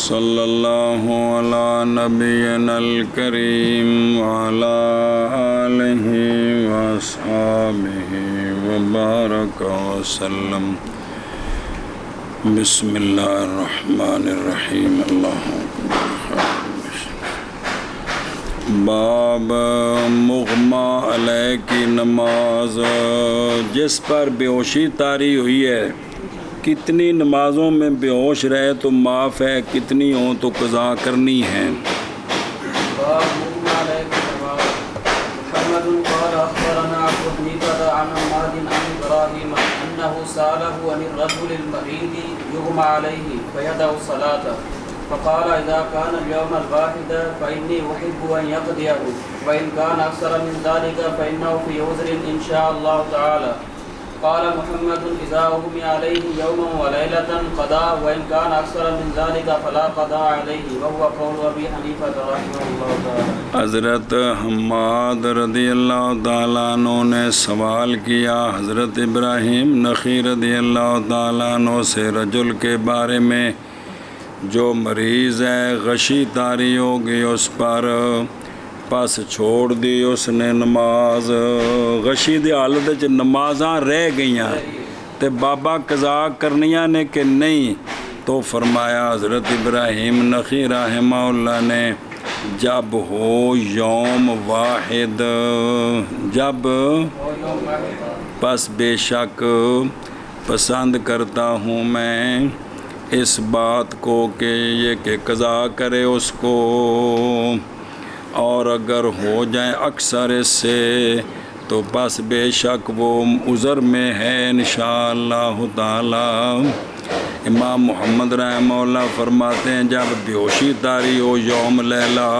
صلی اللہ علی نبینا الکریم وعلی آلہ واصحابہ وبارک وسلم۔ بسم اللہ الرحمن الرحیم۔ باب مغمى علیہ کی نماز، جس پر بے ہوشی طاری ہوئی ہے، کتنی نمازوں میں بے ہوش رہے تو معاف ہے، کتنی ہوں تو قضا کرنی ہے۔ باب مغمى علیہ کی نماز۔ محمد قال اخبرنا ابو حنیفہ عن حماد عن ابراہیم انه سأله عن الرجل المريض يغمى عليه فيدع الصلاة فقال اذا كان اليوم الواحد فاني احب ان يقضيه وان كان اكثر من ذلك فانه في عذر ان شاء الله تعالى۔ قال محمد اذا اغمي عليه يوما وليلة قضى وان كان اكثر من ذلك فلا قضاء عليه، وهو قول ابي حنیفہ رحمہ اللہ تعالی۔ حضرت حماد رضی اللہ تعالیٰ عنہ نے سوال کیا حضرت ابراہیم نخعی رضی اللہ تعالیٰ عنہ سے رجل کے بارے میں جو مریض ہے، غشی طاری ہو گئی اس پر، پس چھوڑ دی اس نے نماز، غشی دی حالت وچ نمازاں رہ گئیاں تے بابا قضا کرنیاں نے کہ نہیں، تو فرمایا حضرت ابراہیم نخعی رحمہ اللہ نے جب ہو یوم واحد، جب پس بے شک پسند کرتا ہوں میں اس بات کو کہ یہ کہ قضا کرے اس کو، اور اگر ہو جائیں اکثر اس سے تو بس بے شک وہ عذر میں ہے انشاءاللہ تعالی۔ امام محمد رحمہ اللہ فرماتے ہیں جب بیہوشی طاری ہو یوم لیلہ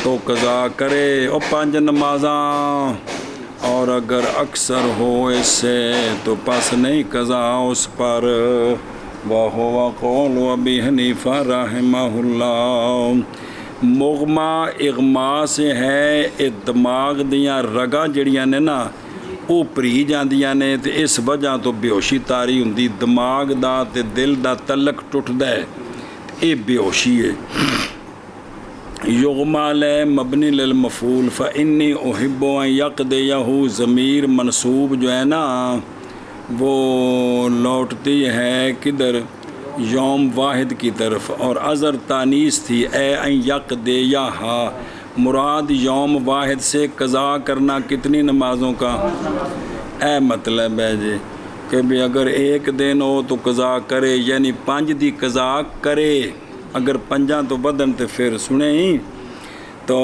تو قضا کرے اور 5 نمازاں، اور اگر اکثر ہو اس سے تو پس نہیں قضا اس پر۔ وَهُوَ قَوْلُ أَبِي حَنِیفَہ رحمہ اللہ۔ مغمى اغما سے ہے یہ دماغ دیاں رگاں جڑیاں نے نا وہ پری جاندیاں نے تے اس وجہ تو بے ہوشی طاری ہوندی، دماغ دا تے دل دا تعلق ٹوٹدا ہے، یہ بے ہوشی ہے۔ یغمى علیہ مبنی للمفعول فإنی احب ان یقضیہ، ضمیر منصوب جو ہے نا وہ لوٹتی ہے کدھر؟ یوم واحد کی طرف، اور ازر تانیث تھی اے ان یقضیہ، مراد یوم واحد سے قضا کرنا کتنی نمازوں کا؟ اے مطلب ہے جی کہ بھی اگر ایک دن ہو تو قضا کرے، یعنی 5 دی قضا کرے، اگر 5 تو بدن تو پھر سنیں ہی تو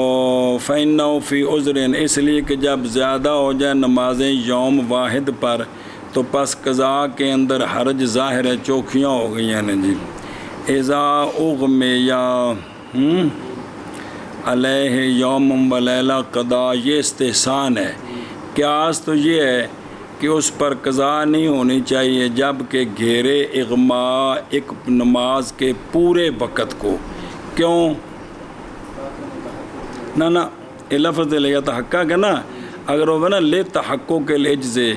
فَإِنَّهُ فِي عُذْرٍ، اس لیے کہ جب زیادہ ہو جائے نمازیں یوم واحد پر تو پس قضا کے اندر حرج ظاہر ہے، چوکھیاں ہو گئی ہیں جی۔ اذا اغمیہ علیہ یوم و لیلہ قضا، یہ استحسان ہے۔ قیاس تو یہ ہے کہ اس پر قضا نہیں ہونی چاہیے جب کہ گھیرے اغما ایک نماز کے پورے وقت کو۔ کیوں؟ نہ یہ لفظ لے تحقق ہے نا، اگر وہ نا لے تحقق کے لجزے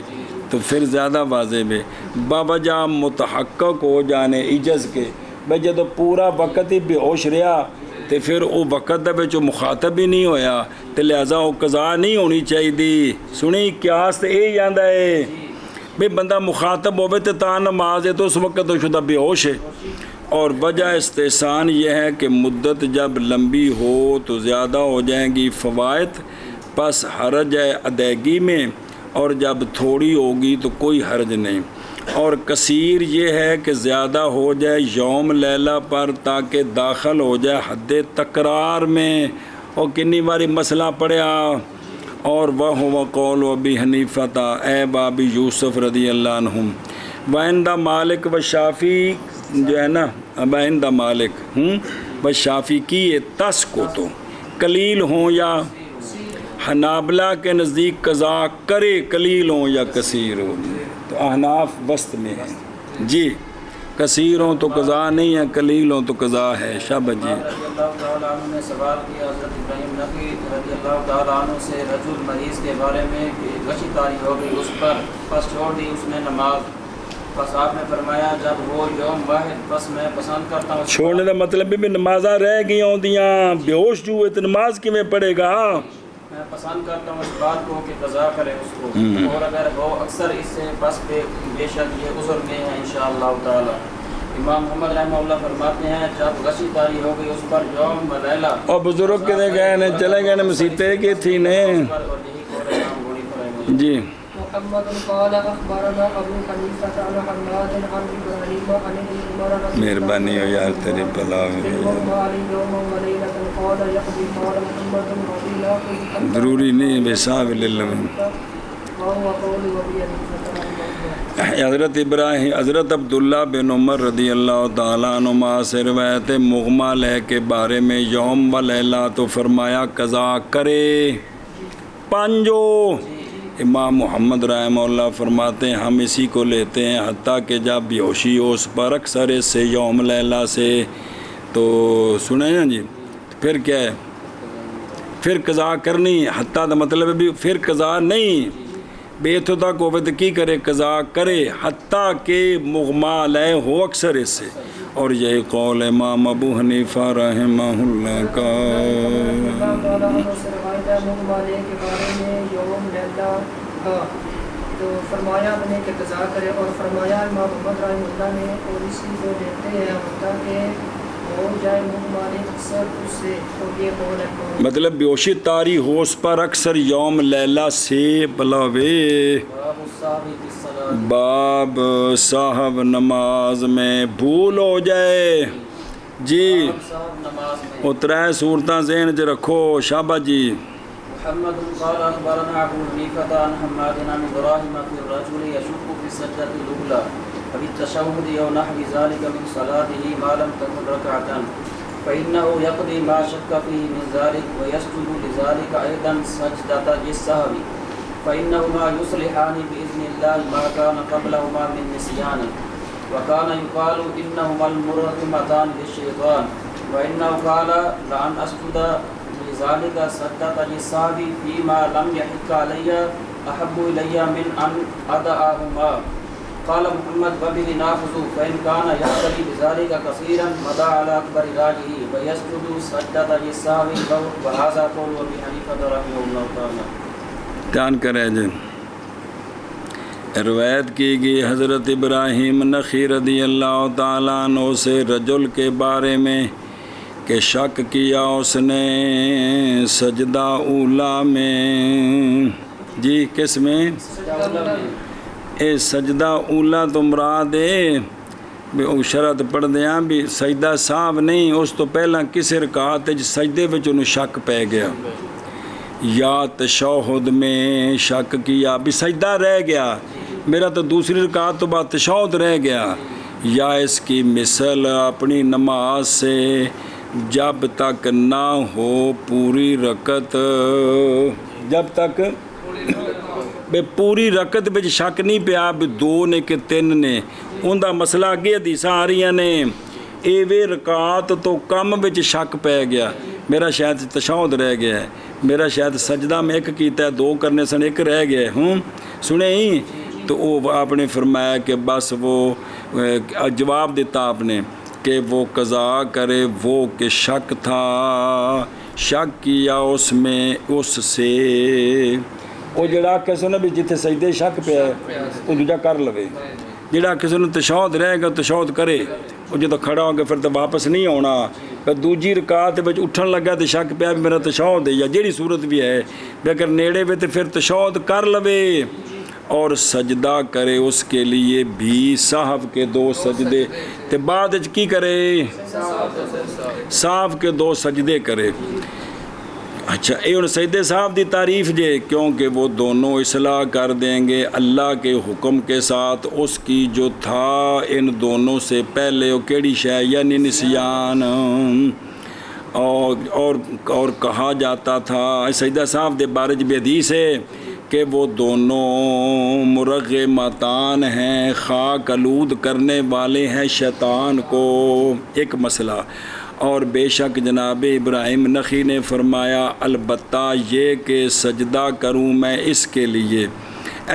تو پھر زیادہ واضح ہے، بابجا متحقق ہو جانے عجز کے، بھائی جب پورا وقت ہی بے ہوش رہا تو پھر وہ وقت دے جو مخاطب ہی نہیں ہویا تو لہذا وہ قضا نہیں ہونی چاہیے دی۔ سنی قیاس تو یہی آندا ہے بھائی بندہ مخاطب ہوئے تو تا نماز ہے تو اس وقت تو شدہ بے ہوش ہے، اور وجہ استحسان یہ ہے کہ مدت جب لمبی ہو تو زیادہ ہو جائیں گی فوائد، پس حرج ہے ادائیگی میں، اور جب تھوڑی ہوگی تو کوئی حرج نہیں، اور کثیر یہ ہے کہ زیادہ ہو جائے یوم لیلہ پر تاکہ داخل ہو جائے حد تکرار میں، اور کنی باری مسئلہ پڑھیا۔ اور وَهُوَ قَوْلُ أَبِي حَنِیفَةَ، اے بابی یوسف رضی اللہ عنہم، وَعِنْدَ مالک و شافی جو ہے نا، وَعِنْدَ مالک و شافی کی یہ تس کو تو قلیل ہوں یا حنابلہ کے نزدیک قضا کرے، قلیل ہوں یا کثیر ہوں، تو احناف وسط میں ہیں جی، کثیر ہوں تو قضا نہیں ہے، قلیل ہوں تو قضا ہے۔ شابہ جی۔ رضی اللہ تعالیٰ عنہ نے سوال کیا حضرت ابراہیم نخعی رضی اللہ تعالیٰ عنہ سے رجل مریض کے بارے میں کہ غشی طاری ہو گئی اس پر، پس چھوڑ دی اس نے نماز، بس آپ نے فرمایا جب وہ یوم واحد بس میں پسند کرتا ہوں چھوڑنے کا مطلب بھی نمازاں رہ گئی ہوندیاں بے ہوش جو ہے تو نماز کیویں پڑھے گا؟ میں پسند کرتا ہوں اس بات کو کہ قضا کرے اس کو، اور اگر وہ اکثر اس سے بس پہ بے شک یہ عذر میں ہے انشاءاللہ تعالی۔ امام محمد رحمہ اللہ فرماتے ہیں جب غشی طاری ہو گئی اس پر یوم و لیلہ، اور بزرگ کدے گئے نے چلے گئے نے مسیطے کی تھی نے اور یہی قول امام غنی فرمائے۔ جی محمد قال اخبرنا ابو حنیفہ عن حماد عن ابراہیم عن عمر مہربانی ہو یار تیری بلا ضروری نہیں بے صاحب حضرت ابراہیم حضرت عبداللہ بن عمر رضی اللہ تعالیٰ عنہما سے روایت مغمہ لے کے بارے میں یوم و لیلہ تو فرمایا قضا کرے پانجو۔ امام محمد رحمہ اللہ فرماتے ہیں ہم اسی کو لیتے ہیں حتیٰ کہ جب بیہوشی ہو اس پر اکثر اس سے یوم لیلہ سے تو سنیں نا جی پھر کیا ہے پھر قضا کرنی، حتیٰ دا مطلب ہے بھی پھر قضا نہیں بے اتھو تک ہوئے تو کی کرے قضا کرے حتیٰ کہ مغمہ علیہ ہو اکثر اس سے، اور یہی قول امام ابو حنیفہ رحمہ اللہ کا۔ تو فرمایا ہم نے کہ قضا کرے، اور فرمایا امام محمد رحمہ اللہ نے اور اسی کو دیتے ہیں حتیٰ کہ ہو جائے مغمہ اکثر اس سے، اور یہ قول ہے مطلب بیوشی طاری ہو اس پر اکثر یوم لیلہ سے بلاوے۔ باب صاحب نماز میں بھول ہو جائے جی اترائے صورتاں ذہن چ رکھو شابہ جی۔ محمد قال اخبرنا ابو حنیفہ عن حماد عن ابراہیم فی الرجل یشک فی السجدۃ الاولى ففي التشهد او نحو ذلك من صلاته ما لم تكن ركعة فإنه يقضي ما شك فيه من ذلك ويسجد لذلك أيضا سجدة السهو فإنهما يصلحان بإذن الله ما كان قبلهما من نسيان وكان يقال إنهما المرغمتان للشيطان وإنه قال لأن أسجد لذلك سجدة السهو فيما لم يحق علي أحب إلي من أن أدعهما قال محمد وبه ناخذ فإن كان يقتدي بذلك كثيرا مضى على أكبر راجه ويسجد سجدة السهو وهذا قول أبي حنيفة رحمه الله تعالى۔ دھیان کرے جی روایت کی گئی حضرت ابراہیم نخعی رضی اللہ تعالیٰ عنہ سے رجل کے بارے میں کہ شک کیا اس نے سجدہ اولا میں جی کس میں اے سجدہ اولا تو مراد ہے بھی او شرط پڑھ دیاں بھی سجدہ صاحب نہیں اس تو پہلا کسی رکعت سجدے وچ انہوں شک پہ گیا یا تشہد میں شک کیا بھی سجدہ رہ گیا میرا تو دوسری رکعت تو بعد تشہد رہ گیا یا اس کی مثل اپنی نماز سے جب تک نہ ہو پوری رکعت جب تک بے پوری رکعت بچ شک نہیں پیا بھی دو نے کہ تین نے ان دا مسئلہ اگے حدیثاں آ رہی نے ایوے رکعت تو کم بچ شک پہ گیا میرا شاید تشہد رہ گیا ہے میرا شاید سجدہ میں ایک کیتا ہے دو کرنے سن ایک رہ گئے سنے ہی تو وہ آپ نے فرمایا کہ بس وہ جواب دیتا آپ نے کہ وہ قضا کرے وہ کہ شک تھا شک کیا اس میں اس سے وہ جڑا کسے نے بھی جتھے سجدے شک پہ ہے وہ دوجا کر لوے جڑا کسے نے تشہد رہے گا تشہد کرے وہ جدو کھڑا ہو گیا پھر تو واپس نہیں آنا پھر دوجی رکعت وچ اٹھن لگا تو شک پیا بھی میرا تشہد ہے یا جیڑی صورت بھی ہے بھی اگر نیڑے وے تو پھر تشہد کر لوے اور سجدہ کرے اس کے لیے بھی صاحب کے دو سجدے تے بعد کی کرے صاحب کے دو سجدے کرے اچھا اے ان سجدے صاحب دی تعریف جے کیونکہ وہ دونوں اصلاح کر دیں گے اللہ کے حکم کے ساتھ اس کی جو تھا ان دونوں سے پہلے وہ کیڑی شے یعنی نسیان اور کہا جاتا تھا سجدہ صاحب دے بارے بھی حدیث ہے کہ وہ دونوں مرغمتان ہیں خاک آلود کرنے والے ہیں شیطان کو ایک مسئلہ اور بے شک جناب ابراہیم نخعی نے فرمایا البتہ یہ کہ سجدہ کروں میں اس کے لیے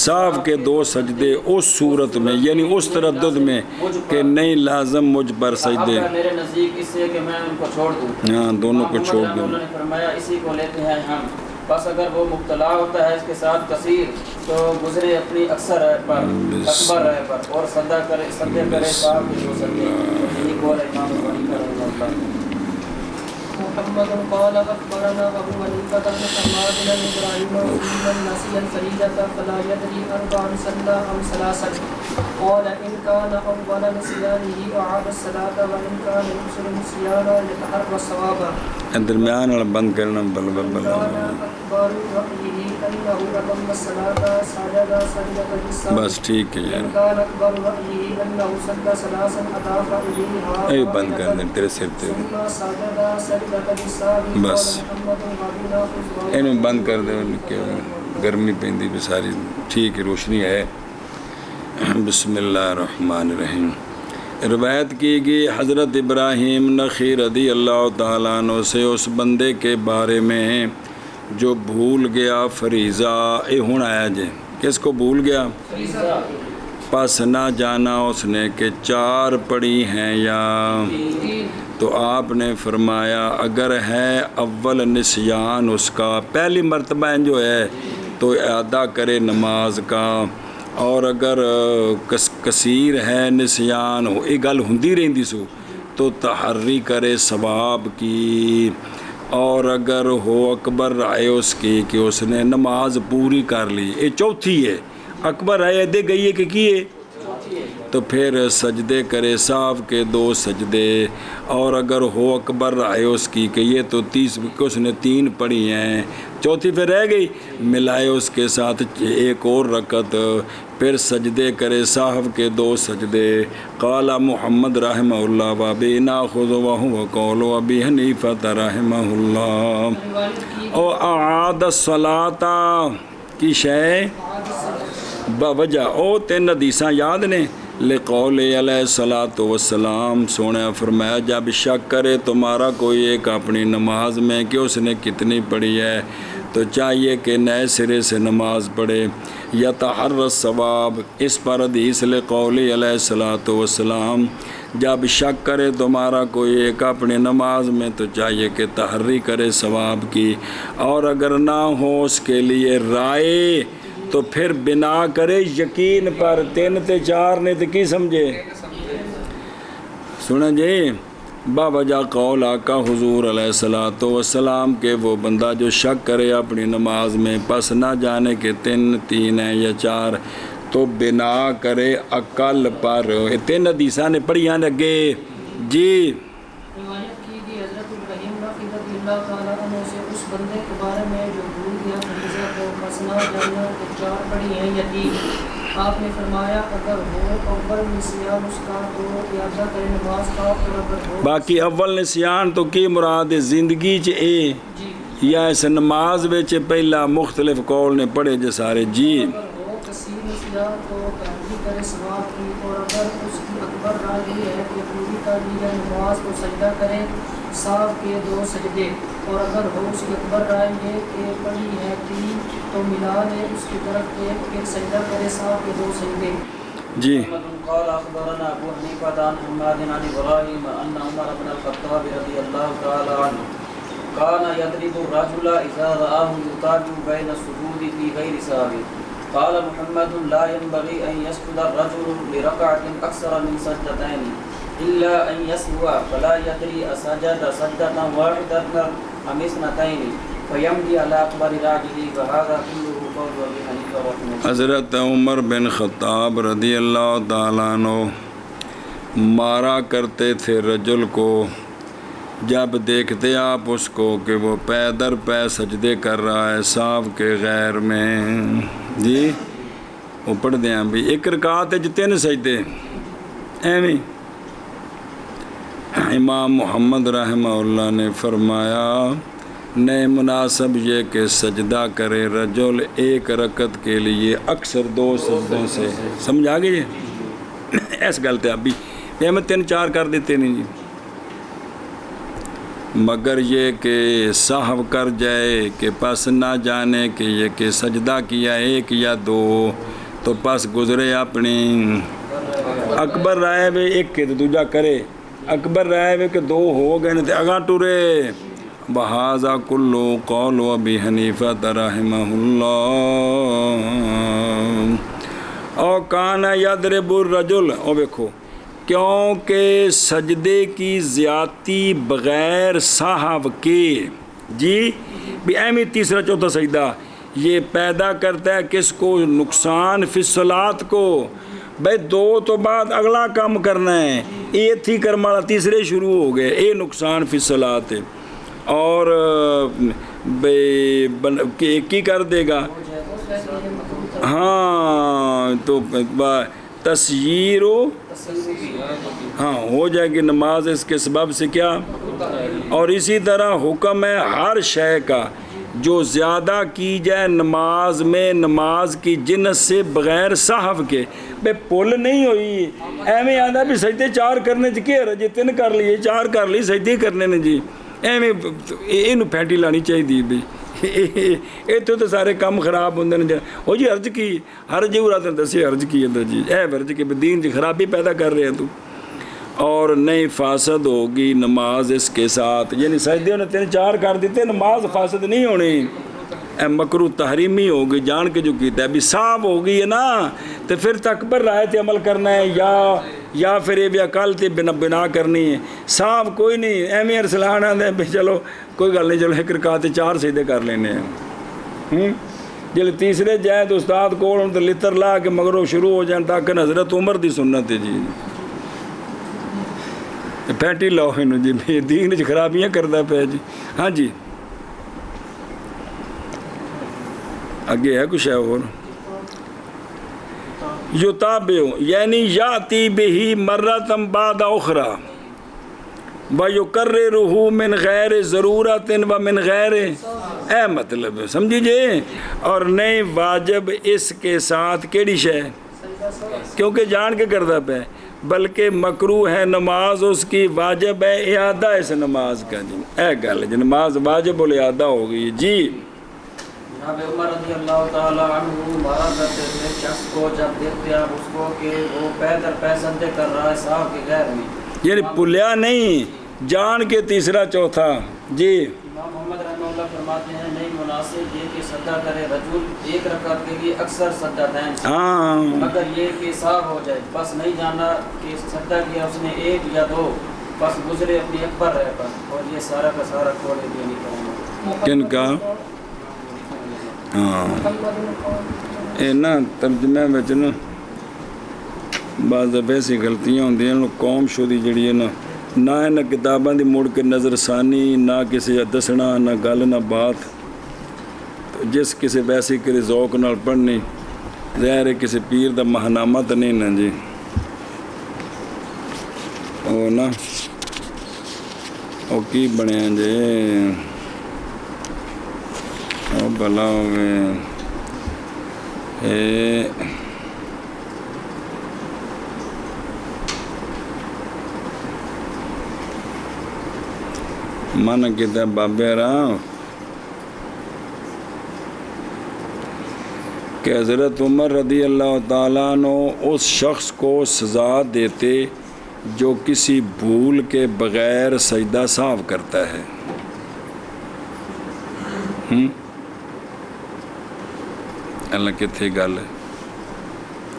صاف کے 2 سجدے اس صورت میں یعنی اس تردد میں کہ نہیں لازم مجھ پر سجدے. اب ہے میرے نزدیک اس سے کہ میں ان کو چھوڑ دوں. ہاں دونوں کو چھوڑ دیں. انہوں نے فرمایا اسی کو لیتے ہیں ہم. بس اگر وہ مبتلا ہوتا ہے اس کے ساتھ کثیر تو گزرے اپنی اکثر رائے پر اکبر رائے پر اور سجدہ کرے صاحب کے 2 سجدے. یہی قول امام حنیفہ رحمہ اللہ. محمد قال أخبرنا أبو حنيفة بن حماد بن إبراهيم ومن نسي الفريضة فلا يدري 4 صلى أم 3. قال إن كان أول نسيانه أعاد الصلاة وإن كان يكسر نسيانا يتحرى الصواب. درمیان والا بند کرنا بل بل بل. أكبر رأيه أنه أتم الصلاة سجد سجدة للسهو. بس ٹھیک ہے إن یار. كان أكبر رأيه أنه سجد 3 أضاف إليها اے بند کر دیں تیرے سر پہ. ثم سجد سجدة للسهو. بس محمد وابنا خزران. اینو بند کر دے کہ گرمی پیندی بھی ساری. ٹھیک ہے روشنی ہے. بسم اللہ الرحمن الرحیم. روایت کی گئی حضرت ابراہیم نخعی رضی اللہ تعالیٰ عنہ سے اس بندے کے بارے میں جو بھول گیا فریضہ. اے ہن آیا جے کس کو بھول گیا؟ پس نہ جانا اس نے کہ 4 پڑھی ہیں یا. تو آپ نے فرمایا اگر ہے اول نسیان اس کا پہلی مرتبہ جو ہے تو ادا کرے نماز کا. اور اگر کثیر ہے نسیان ہو یہ گل ہوندی رہندی سو تو تحری کرے ثواب کی. اور اگر ہو اکبر رائے اس کی کہ اس نے نماز پوری کر لی یہ 4تھی ہے. اکبر رائے دے گئی ہے کہ کیے تو پھر سجدے کرے صاف کے 2 سجدے. اور اگر ہو اکبر رائے اس کی کہ یہ تو 30 اس نے 3 پڑھی ہیں 4تھی پھر رہ گئی ملائے اس کے ساتھ 1 اور رکعت پھر سجدے کرے صاحب کے 2 سجدے. قال محمد رحمہ اللہ وابی ناخذ وهو قول ابی حنیفہ رحمہ اللہ. او اعاد الصلاۃ کی شے بوجہ او 3 حدیثاں یاد نے. لقول علیہ الصلاۃ والسلام سونے فرمایا جب شک کرے تمہارا کوئی ایک اپنی نماز میں کہ اس نے کتنی پڑھی ہے تو چاہیے کہ نئے سرے سے نماز پڑھے. یتحر الثواب اس پر حدیث لقول علیہ الصلاۃ والسلام جب شک کرے تمہارا کوئی ایک اپنی نماز میں تو چاہیے کہ تحری کرے ثواب کی. اور اگر نہ ہو اس کے لیے رائے تو پھر بنا کرے یقین پر. 3 تے 4 نے تو کی سمجھے سنیں جی باوجہ قول آقا حضور علیہ الصلاۃ والسلام کے وہ بندہ جو شک کرے اپنی نماز میں پس نہ جانے کہ 3 ہیں یا 4 تو بنا کرے عقل پر. 3 حدیثاں نے پڑھیاں لگے جی. روایت کی گئی حضرت ابراہیم نخعی رضی اللہ تعالیٰ عنہ سے اس بندے کے بارے میں جو بھول گیا فریضہ کو پس نہ جانا کہ 4 پڑھی ہیں یا 3. آپ نے فرمایا اگر ہو اول نسیان اس کا تو ادا کرے نماز کا. اور اگر ہو باقی اول نسیان تو کی مراد زندگی چ اے جی یا اس نماز وچ پہلا مختلف قول نے پڑھے جے سارے جی. اگر ہو کثیر نسیان تو تحری کرے ثواب کی. اور اگر اس کی اکبر رائے یہ ہے کہ پوری کر لی جائے نماز کو سجدہ کرے صاف کے 2 سجدے. اور اگر ہو اس کی اکبر رائے یہ کہ پڑھی ہے 3 تو ملا لے اس کی طرف ایک سجدہ کرے صاف کے 2 سجدے. جی قال اخبرنا ابو حنیفہ عن حماد عن ابراہیم ان عمر بن الخطاب رضی اللہ تعالی عنہ كان يضرب الرجل اذا رآه يتابع بين السجود في غير سهو. قال محمد لا ينبغي ان يسجد الرجل لركعة اكثر من سجدتين الا ان يسهو فلا يدري اسجد سجدة واحدة ام اثنتين فيمضي على اكبر راجله. وهذا كله قول ابي حنیفہ رحمہ اللہ. حضرت عمر بن خطاب رضی اللہ تعالیٰ عنہ مارا کرتے تھے رجل کو جب دیکھتے آپ اس کو کہ وہ پے در پے سجدے کر رہا ہے صاف کے غیر میں جی. وہ پڑھ دیں بھی 1 رکعت 3 سجدے ایویں. امام محمد رحمہ اللہ نے فرمایا نئے مناسب یہ کہ سجدہ کرے رجل 1 رکعت کے لیے اکثر 2 سجدوں سے. سمجھ آ گئی ہے اس گل تے اب بھی میں 3 4 کر دیتے نہیں جی. مگر یہ کہ سہو کر جائے کہ پس نہ جانے کہ یہ کہ سجدہ کیا ایک یا دو تو پس گزرے اپنی اکبر رائے وے ایک کے تو دوجا کرے اکبر رائے وے کہ دو ہو گئے تے اگاں ٹرے بہذا کلو قول ابی حنیفہ رحمہ اللہ او کان یضرب الرجل او دیکھو کیونکہ سجدے کی زیادتی بغیر سہو کے جی بھی اہمیت تیسرا چوتھا سجدہ یہ پیدا کرتا ہے کس کو نقصان فی الصلاۃ کو بھائی دو تو بعد اگلا کام کرنا ہے یہ تھی کرم والا تیسرے شروع ہو گئے یہ نقصان فی الصلاۃ اور کی کر دے گا ہاں تو تسییر ہاں ہو جائے گی نماز اس کے سبب سے کیا اور اسی طرح حکم ہے ہر شے کا جو زیادہ کی جائے نماز میں نماز کی جنس سے بغیر سہو کے بے پل نہیں ہوئی ایویں آدھا بھی سجدے چار کرنے چ کیا رہا جی تین کر لیے چار کر لی سجدے کرنے نے جی ایویں یہ پھیٹی لانی چاہیے بھی اتوں تو سارے کام خراب ہوندے نے وہ جی عرض کی حرج ارا دسی عرض کی ہے جی اے عرض کی دین چ خرابی پیدا کر رہے ہیں تو اور نہیں فاسد ہوگی نماز اس کے ساتھ یعنی سجدے نے تین چار کر دیتے نماز فاسد نہیں ہونی اے مکروہ تحریمی ہوگی جان کے جو کیتا ہے بھی صاف ہوگی ہے نا تو پھر تکبر رائے تے عمل کرنا ہے یا پھر یہ بھی عقل تے بنا کرنی ہے صاف کوئی نہیں ایویں ارسلان آدھے بھی چلو کوئی گل نہیں چلو ایک رکعت چار سجدے کر لینے ہیں جل تیسرے جائیں تو استاد کو تو لتر لا کے مگروں شروع ہو جائیں تاکہ حضرت عمر دی سنت ہے جی پھیٹی لاؤ انہوں جی دین چ خرابیاں کردا پیا جی ہاں جی اگے ہے کچھ ہے اور یتابع یعنی یاتی بہی مرتم بعد اخرى ویکررہ من غیر ضرورت و من غیر اے مطلب سمجھیے اور نہیں واجب اس کے ساتھ کیڑی شے کیونکہ جان کے کردا پہ بلکہ مکروہ ہے نماز اس کی واجب ہے اعادہ اس نماز کا جی اے گل جی نماز واجب الاعادہ ہو گئی جی جناب عمر رضی اللہ تعالیٰ عنہ مارا کرتے تھے شخص کو جب دیکھتے آپ اس کو کہ وہ پیدر پیسندے کر رہا ہے صاحب کی غیر میں یعنی پلیا نہیں جان کے تیسرا چوتھا جی امام محمد رحمہ اللہ فرماتے ہیں نہیں مناسب یہ کہ سجدہ کرے رجل ایک رکعت کے لیے اکثر سجدہ دین ہاں مگر یہ کہ صاف ہو جائے بس نہیں جانا کہ سجدہ کیا اس نے ایک یا دو بس گزرے اپنی اکبر رہ پر اور یہ سارا کا سارا کھولے دیا نہیں کروں کن کا ہاں یہ نا ترجمے میں نا بعض ایسی غلطیاں ہوندی ہیں قوم شدی جڑی ہے نا نہ ان کتاباں دی مڑ کے نظر ثانی نہ کسی دسنا نہ گل نہ بات جس کسی ویسی کرے ذوق نال پڑھنی ظاہر ہے کسی پیر دا ماہنامہ تو نہیں نا جی او نا او کی بنیا جی او بلا ہوئے من کہتا بابے راہ کہ حضرت عمر رضی اللہ تعالیٰ عنہ اس شخص کو سزا دیتے جو کسی بھول کے بغیر سجدہ صاف کرتا ہے اللہ کتنے گل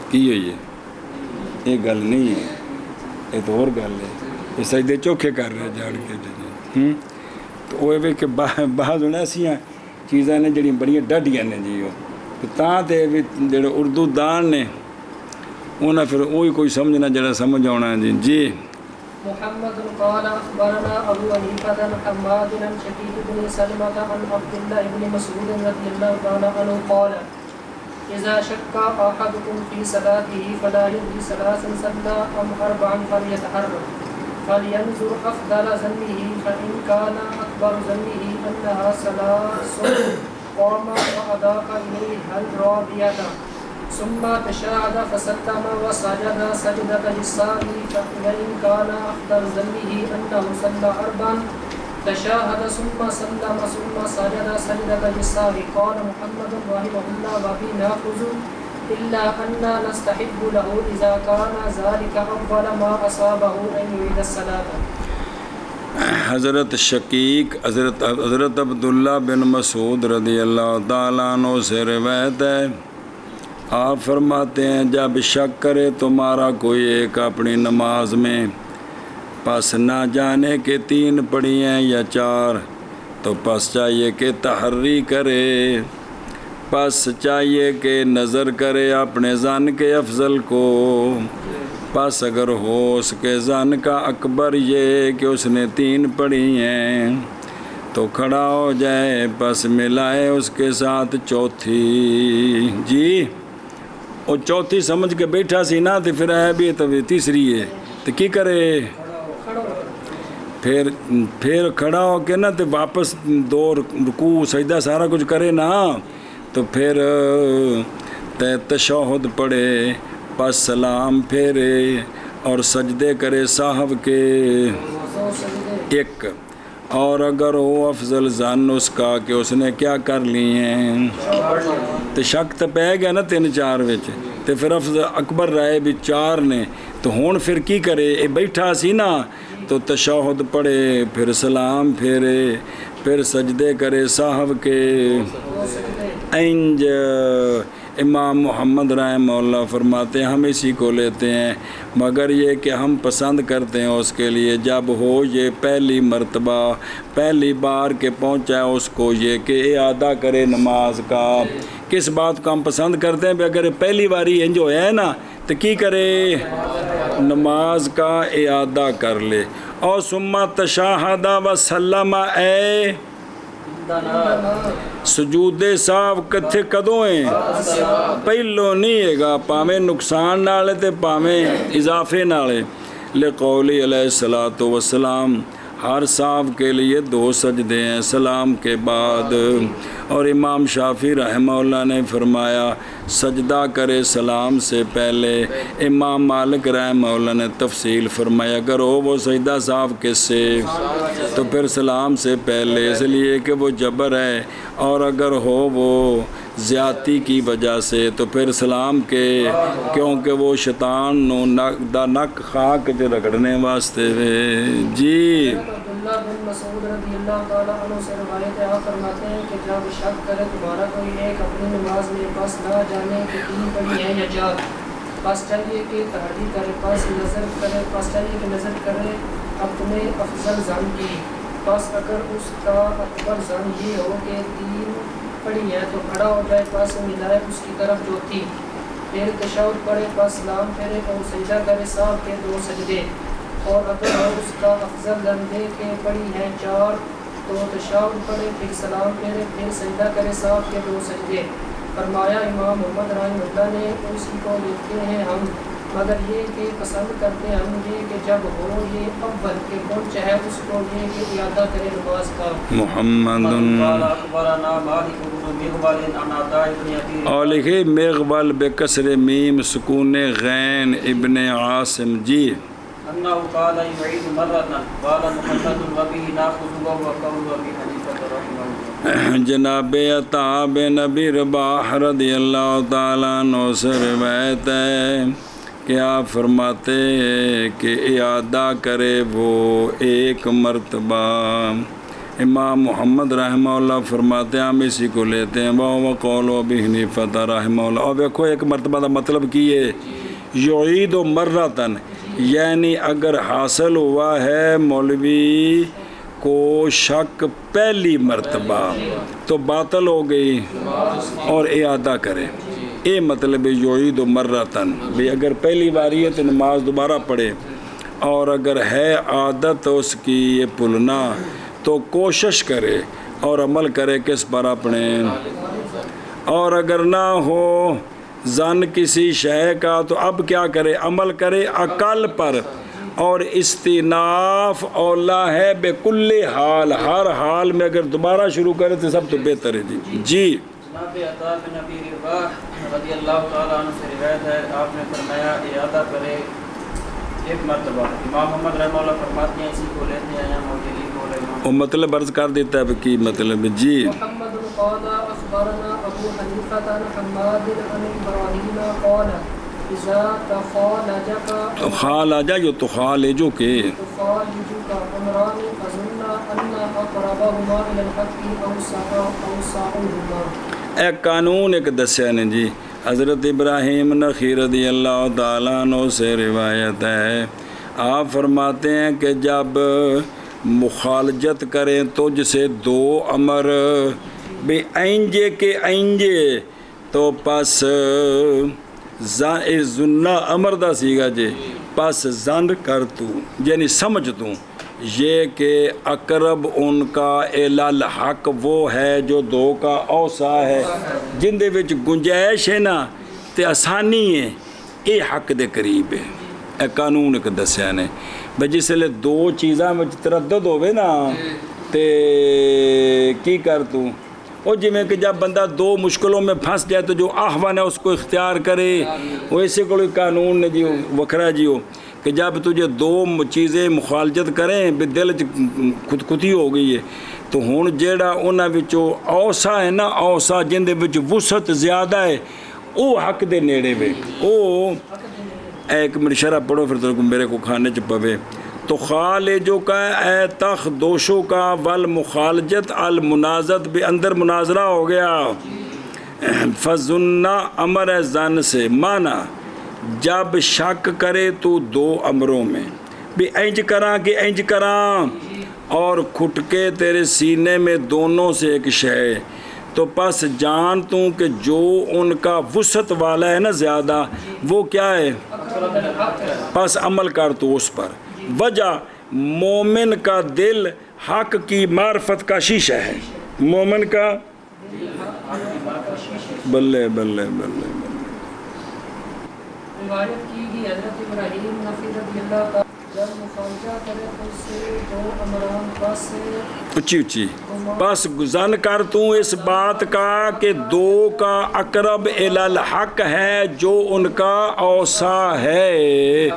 کی ہوئی ہے یہ گل نہیں ہے یہ تو اور گل ہے یہ سجدے چوکھے کر رہے جان کے تو وہ کہ بعض ہونا ایسا چیزاں نے جڑی بڑی ڈاڈیاں نے جی وہ تاں تے بھی جڑے اردو دان نے انہیں پھر وہی کوئی سمجھنا جڑا سمجھ آنا ہے جی محمد قال اخبرنا ابو حنیفہ بن حماد بن شقیق بن سلمہ عن عبد الله بن مسعود رضی اللہ تعالی عنہ قال اذا شك احدكم في صلاته فلا يدري ثلاثا صلى ام اربعا فليتحرى فلينظر افضل ظنه فان كان اكبر ظنه انها ثلاث قام واضاف اليه هل رابعه ثم تشهد فسلم وسجد سجدة للسهو فإن كان أفضل ظنه أنه صلى أربعا تشاهد ثم سلم ثم سجد سجدة للسهو. قال محمد رحمه الله وفي نأخذ إلا أننا نستحب له إذا كان ذلك أول ما أصابه أن يعيد الصلاة. حضرت شقیق حضرت عبداللہ بن مسعود رضی اللہ تعالیٰ عنہ سے روایت ہے، آپ فرماتے ہیں جب شک کرے تمہارا کوئی ایک اپنی نماز میں، پس نہ جانے کہ 3 پڑھی ہیں یا 4، تو پس چاہیے کہ تحری کرے، پس چاہیے کہ نظر کرے اپنے ظن کے افضل کو، پس اگر ہو اس کے ظن کا اکبر یہ کہ اس نے 3 پڑھی ہیں تو کھڑا ہو جائے، پس ملائے اس کے ساتھ چوتھی۔ جی وہ چوتھی سمجھ کے بیٹھا سی نا، تو پھر ہے بھی تو تیسری ہے تو کی کرے، پھر کھڑا ہو کے نا تو واپس 2 رکوع سجدہ سارا کچھ کرے نا، تو پھر تشہد پڑھے، پس سلام پھیرے اور سجدے کرے سہو کے 1، اور اگر ہو افضل ظن اس کا کہ اس نے کیا کر لی ہیں، تو شک تو پہ گیا نا 3-4 وچ، تو پھر افضل اکبر رائے بھی 4 نے، تو ہون پھر کی کرے، اے بیٹھا سی نا تو تشہد پڑھے، پھر سلام پھیرے، پھر سجدے کرے سہو کے انج۔ امام محمد رحمہ اللہ فرماتے ہیں ہم اسی کو لیتے ہیں، مگر یہ کہ ہم پسند کرتے ہیں اس کے لیے جب ہو یہ پہلی مرتبہ پہلی بار کے پہنچا ہے اس کو یہ کہ اعادہ کرے نماز کا۔ کس بات کو ہم پسند کرتے ہیں؟ اگر پہلی باری انج ہویا ہے نا تو کی کرے، نماز کا اعادہ کر لے۔ اور ثم تشہد و سلم، اے سجود ساو کتھے کدوں ہیں؟ پہلو نہیں ہے گا، پاویں نقصان نالے تے پاویں اضافے نالے۔ لقولی علیہ الصلوۃ والسلام، ہر صاف کے لیے 2 سجدے ہیں سلام کے بعد۔ اور امام شافعی رحمہ اللہ نے فرمایا سجدہ کرے سلام سے پہلے۔ امام مالک رحمہ اللہ نے تفصیل فرمایا اگر ہو وہ سجدہ صاف کس سے، تو پھر سلام سے پہلے، اس لیے کہ وہ جبر ہے، اور اگر ہو وہ زیادتی کی وجہ سے تو پھر سلام کے، کیونکہ وہ شیطان نو دا نک خاک جو رگڑنے واسطے وے۔ جی عبداللہ بن مسعود رضی اللہ تعالیٰ عنہ سے روایت ہے، آپ فرماتے ہیں کہ جب شک کرے تمہارا کوئی ایک اپنی نماز میں، پس نہ جانے کہ 3 پڑھی ہیں یا 4، پس چاہیے کہ تحری کرے، پس چاہیے کہ نظر کرے اپنے افضل ظن کی، پس اگر اس کا اکبر ظن یہ ہو کہ 3 پڑھی ہے تو کھڑا ہو جائے، پس ملائے اس کی طرف چوتھی، پھر تشہد پڑھے، پس سلام پھیرے اور سجدہ کرے سہو کے 2 سجدے۔ اور اگر اس کا افضل ظن دے کہ پڑھی ہیں 4 تو تشہد پڑھے، پھر سلام پھیرے، پھر سجدہ کرے سہو کے 2 سجدے۔ فرمایا امام محمد رحمہ اللہ نے اسی کو لکھتے ہیں ہم، مگر یہ کہ پسند کرتے ہیں ہم یہ کہ جب ہو یہ اول کے پہنچا ہے اس کو یہ کہ اعادہ کرے نماز کا۔ محمد اور لکھے مغول بکسر میم سکون غین ابن عاصم۔ جی انه قال يعيد مرة، قال محمد وبه ناخذ وهو قول ابي حنيفة رحمه الله۔ جناب عطا بن ابی رباح رضی اللہ تعالیٰ عنہ سے روایت ہے کہ آپ فرماتے ہیں کہ اعادہ کرے وہ 1 مرتبہ۔ امام محمد رحمہ اللہ فرماتے ہیں ہم اسی کو لیتے ہیں، وہ قول ابی حنیفہ رحمہ اللہ۔ اور دیکھو 1 مرتبہ کا مطلب کی ہے یعید و مرتن، یعنی اگر حاصل ہوا ہے مولوی کو شک پہلی مرتبہ تو باطل ہو گئی اور اعادہ کرے، یہ مطلب یعید و مرتن، بھی اگر پہلی باری ہے تو نماز دوبارہ پڑھے، اور اگر ہے عادت اس کی یہ بھولنا تو کوشش کرے اور عمل کرے کس پر اپنے، اور اگر نہ ہو ظن کسی شے کا تو اب کیا کرے، عمل کرے عقل پر، اور استیناف اولا ہے بکل حال، ہر حال میں اگر دوبارہ شروع کرے تو سب تو بہتر ہے۔ جی جناب عطا بن ابی رباح رضی اللہ تعالیٰ عنہ سے روایت ہے، آپ نے فرمایا اعادہ کرے ایک مرتبہ امام محمد رحمہ اللہ فرماتے ہیں اسی کو لیتے ہیں یا موجودی کو لے وہ مطلب عرض کر دیتا ہے کہ مطلب جی محمد قال اخبرنا ابو حنیفہ عن حماد عن ابراہیم قال اذا تخالجك خالجہ جو تخالجو کے تخالجك امران فظن ان اقربهما الى الحق اوسعهما ایک قانون ایک دسیا نے جی حضرت ابراہیم نخعی رضی اللہ تعالیٰ عنہ سے روایت ہے، آپ فرماتے ہیں کہ جب مخالجت کریں تجھ سے دو امر بے اینجے کے اینجے تو پس زنہ امر دا سیگا جے پس زن کر تو یعنی سمجھ تو یہ کہ اقرب ان کا الال حق وہ ہے جو دو کا اوسا ہے جن دے وچ گنجائش ہے نا تے آسانی ہے اے حق دے قریب ہے۔ اے قانون ایک دسیا نے بھئی جس لئے دو چیزاں میں تردد ہوئے نا تے کی کر تو اور جی میں کہ جب بندہ دو مشکلوں میں پھنس جائے تو جو احوان ہے اس کو اختیار کرے، وہ ایسے کوئی قانون نے جی وکھرا جی ہو کہ جب تجھے دو چیزیں مخالجت کریں بھی دل خود خودی ہو گئی ہے تو ہون جیڑا انہاں وچوں اوسا ہے نا اوسا جن دے وچ وسعت زیادہ ہے او حق دے نیڑے وے او ایک منٹ شرح پڑھو پھر تو میرے کو کھانے چ پوے تو خالجو کا اے تخ دوشو کا والمخالجت المنازت بھی اندر مناظرہ ہو گیا فظنہ امر زن سے مانا جب شک کرے تو دو امروں میں بھی اینج کراں کہ اینج کراں اور کھٹ کے تیرے سینے میں دونوں سے ایک شے تو پس جان تو کہ جو ان کا وسعت والا ہے نا زیادہ وہ کیا ہے پس عمل کر تو اس پر وجہ مومن کا دل حق کی معرفت کا شیشہ ہے مومن کا بلے بلے بلے روایت کی گئی حضرت ابراہیم نخعی رضی اللہ تعالیٰ جب مخالجہ کرے تو سے دو امران پس اچھی اچھی بس گزن کر تو اس بات کا کہ دو کا اقرب الالحق ہے جو ان کا اوسا ہے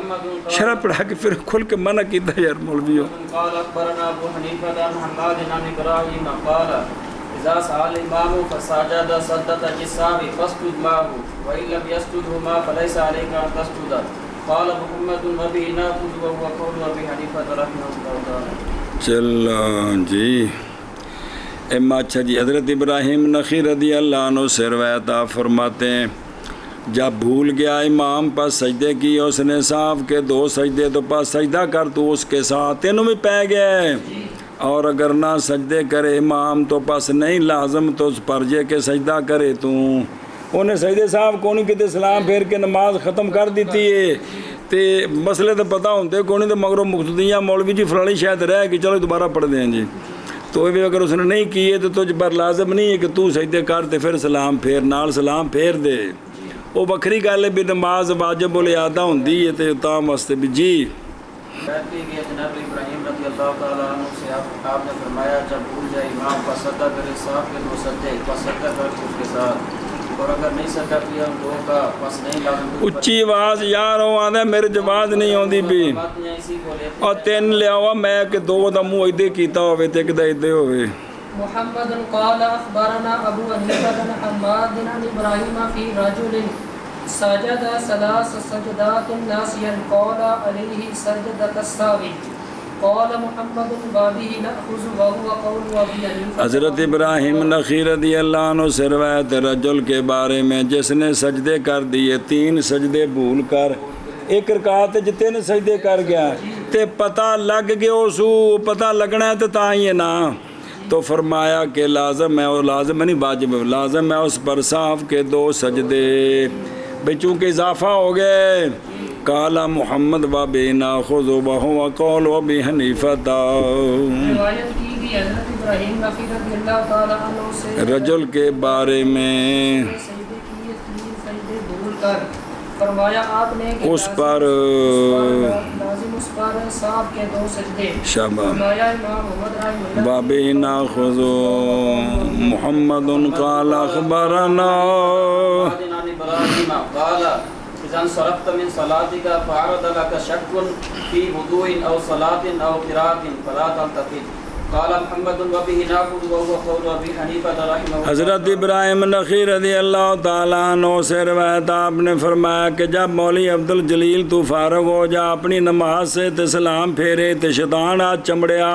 شرح پڑھا کے پھر کھل کے منع کیتا یار مولویو قال اخبرنا ابو حنیفہ عن حماد عن ابراہیم قال اذا سأل الامام فسجد سجدة السهو فاسجد معه وان لم يسجدهما فليس عليك ان تسجد قال محمد وبه ناخذ وهو قول ابي حنیفہ رحمہ اللہ تعالی چلو جی اما اچھا جی حضرت ابراہیم نخعی رضی اللہ عنہ سے روایت آپ فرماتے ہیں جب بھول گیا امام پس سجدے کی اس نے صاحب کے دو سجدے تو پس سجدہ کر تو اس کے ساتھ تینوں بھی پہ گئے اور اگر نہ سجدے کرے امام تو پس نہیں لازم تو اس پر یہ کہ سجدہ کرے تو انہیں سجدے صاحب کونی کتے سلام پھیر کے نماز ختم کر دیتی ہے تے مسئلے تو پتہ ہوتے کونی تو مگروں مقتدیاں مولوی جی فلانی شاید رہ کہ چلو دوبارہ پڑھ دیں جی تو اگر اس نے نہیں کیے تو تجھ پر لازم نہیں ہے کہ تو سجدے کر تے پھر سلام پھیر نال سلام پھیر دے وہ بکری گل ہے بھی نماز واجب الادا ہوندی ہے تے تام واسطے بھی جی کہتے ہیں جناب ابراہیم رضی اللہ تعالیٰ عنہ سے آپ نے فرمایا جب بھول جائے امام پس سجدہ کرے صاحب کے دو سجدے پس سجدہ کر اس کے ساتھ اور اگر نہیں سجدہ کیا ہم دو کا پس نہیں لازم اچھی آواز یار وہ آدھا میرے جواز نہیں ہوندی بھی اور تین لیا ہوا میں کہ دو دا منہ ایدے کیتا ہوئے تے کہ دا ایدے ہوئے محمد قال اخبرنا ابو حنیفہ عن حماد عن ابراہیم فی رجل سجد ثلاث سجدات ناسیا قال علیہ سجدۃ السهو قال محمد بابه ناخذ وهو قول ابي حنیفہ حضرت ابراہیم نخعی رضی اللہ عنہ سے روایت رجل کے بارے میں جس نے سجدے کر دیے تین سجدے بھول کر ایک رکعت وچ تین سجدے کر گیا تے پتہ لگ گیا سو پتہ لگنا ہے تے تاں ہی ہے نا تو فرمایا کہ لازم ہے اور لازم نہیں واجب لازم ہے اس پر صاحب کے دو سجدے بھئی چونکہ اضافہ ہو گئے قال محمد وبه ناخذ وهو قول ابي حنیفہ روایت کی گئی حضرت ابراہیم نخعی رضی اللہ تعالیٰ عنہ سے رجل کے بارے میں سجدے کیے تین سجدے بھول کر فرمایا آپ نے کہ اس پر لازم اس پر صاحب کے دو سجدے شابہ فرمایا امام محمد رحمہ اللہ وبه ناخذ محمد قال اخبرنا عن ابراہیم قال إذا انصرفت من صلاتك فعرض لك شك في وضوء أو صلاة أو قراءة فلا تلتفت. قال محمد وبه ناخذ وهو قول أبي حنيفة رحمه الله. حضرت ابراہیم نخعی رضی اللہ تعالیٰ عنہ سے روایت آپ نے فرمایا کہ جب مولوی عبدالجلیل تو فارغ ہو جا اپنی نماز سے تے سلام پھیرے تے شیطان آ چمڑیا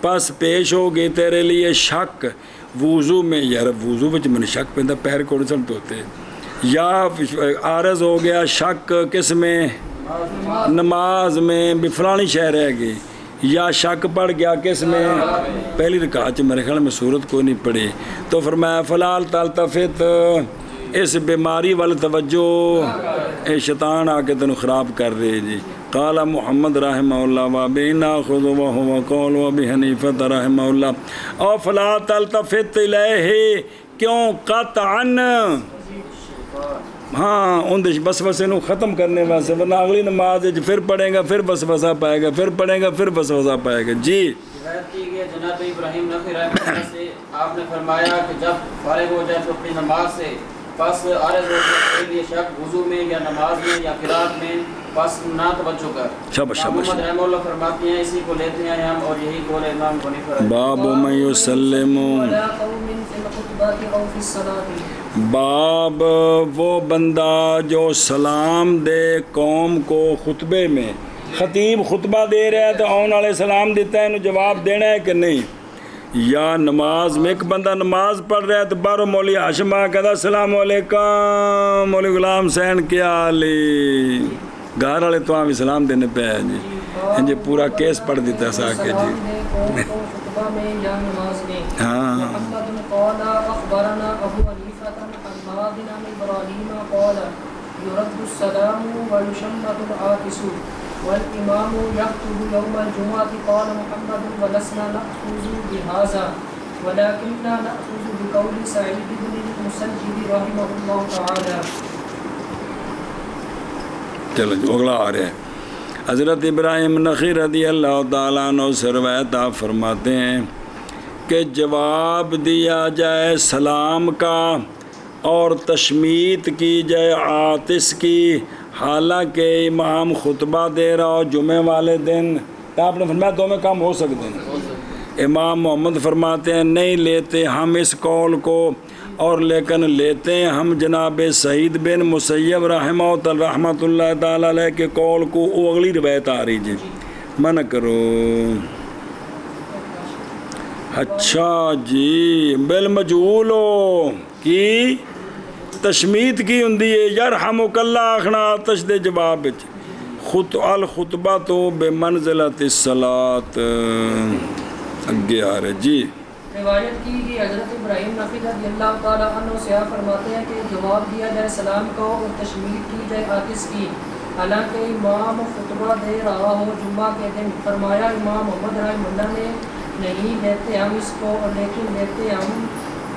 پس پیش ہوگی تیرے لیے شک وضو میں، یار وضو وچ من شک پیندا پیر کون سمت ہوتے، یا عارض ہو گیا شک کس میں، نماز میں بھی فلانی شے رہ گئی، یا شک پڑ گیا کس میں، پہلی رکعت میرے خیال میں صورت کوئی نہیں پڑھی، تو فرمایا فلال تلتفت، اس بیماری وال توجہ، اے شیطان آ کے تینوں خراب کر رہے جی. قال محمد رحمہ اللہ وابی ناخذ وهو قول ابی حنیفہ رحمہ اللہ. او فلا تلتفت الیہ، کیوں؟ قطعا، ہاں ان وسوسے نو ختم کرنے واسطے، ورنہ اگلی نماز پھر پڑھے گا پھر وسوسہ پائے گا، پھر پڑھے گا پھر وسوسہ پائے گا. جی روایت کی گئی جناب ابراہیم نخعی رحمہ اللہ سے آپ نے فرمایا کہ جب فارغ ہو جائے تو اپنی نماز سے پس عارض ہو جائے کے لیے شک وضو میں یا نماز میں یا قرات میں پس نہ توجہ کر. محمد رحمہ اللہ فرماتے ہیں اسی کو لیتے ہیں ہم، اور یہی قول امام حنیفہ باب من یسلم، باب وہ بندہ جو سلام دے قوم کو خطبے میں، خطیب خطبہ دے رہا ہے تو آن والے سلام دیتا ہے، انہوں جواب دینا ہے کہ نہیں، یا نماز میں ایک بندہ نماز پڑھ رہا ہے تو باہروں مولوی ہاشم آ کہتا السلام علیکم مولوی غلام حسین کیا حالی، گھر والے تو بھی سلام دینے پہ ہے جی، جی پورا کیس پڑھ دیتا ہے سا کے جی. ہاں قال اخبرنا ابو حنیفہ عن مالک عن ابراہیم قال يرد السلام ويشمت العاطس والامام يخطب يوم الجمعة. قال محمد ولسنا نأخذ بهذا ولكننا نأخذ بقول سعيد بن المسيب رحمه الله تعالى. چلو جو اگلا آ رہا ہے. حضرت ابراہیم نخعی رضی اللہ تعالیٰ عنہ سے روایت آپ فرماتے ہیں کہ جواب دیا جائے سلام کا اور تشمیت کی جائے عاطس کی، حالانکہ امام خطبہ دے رہا ہو جمعہ والے دن، تو آپ نے فرمایا دو میں کام ہو سکتے ہیں. امام محمد فرماتے ہیں نہیں لیتے ہم اس قول کو، اور لیکن لیتے ہیں ہم جناب سعید بن مسیب رحمۃ اللہ تعالیٰ علیہ کے قول کو. وہ اگلی روایت آ رہی جی، منع کرو. اچھا جی، بالمجہول کی تشمیت کی ہوں یرحمک اللہ آخنا آتش دے جواب الخطبہ تو بے منزلت الصلاۃ. اگے آ رہے جی. روایت کی گئی حضرت ابراہیم نخعی رضی اللہ تعالیٰ عنہ سے آپ فرماتے ہیں کہ جواب دیا جائے سلام کو اور تشمیت کی جائے عاطس کی، حالانکہ امام خطبہ دے رہا ہو جمعہ کے دن. فرمایا امام محمد رحمہ اللہ نے نہیں لیتے ہم اس کو، اور لیکن لیتے ہم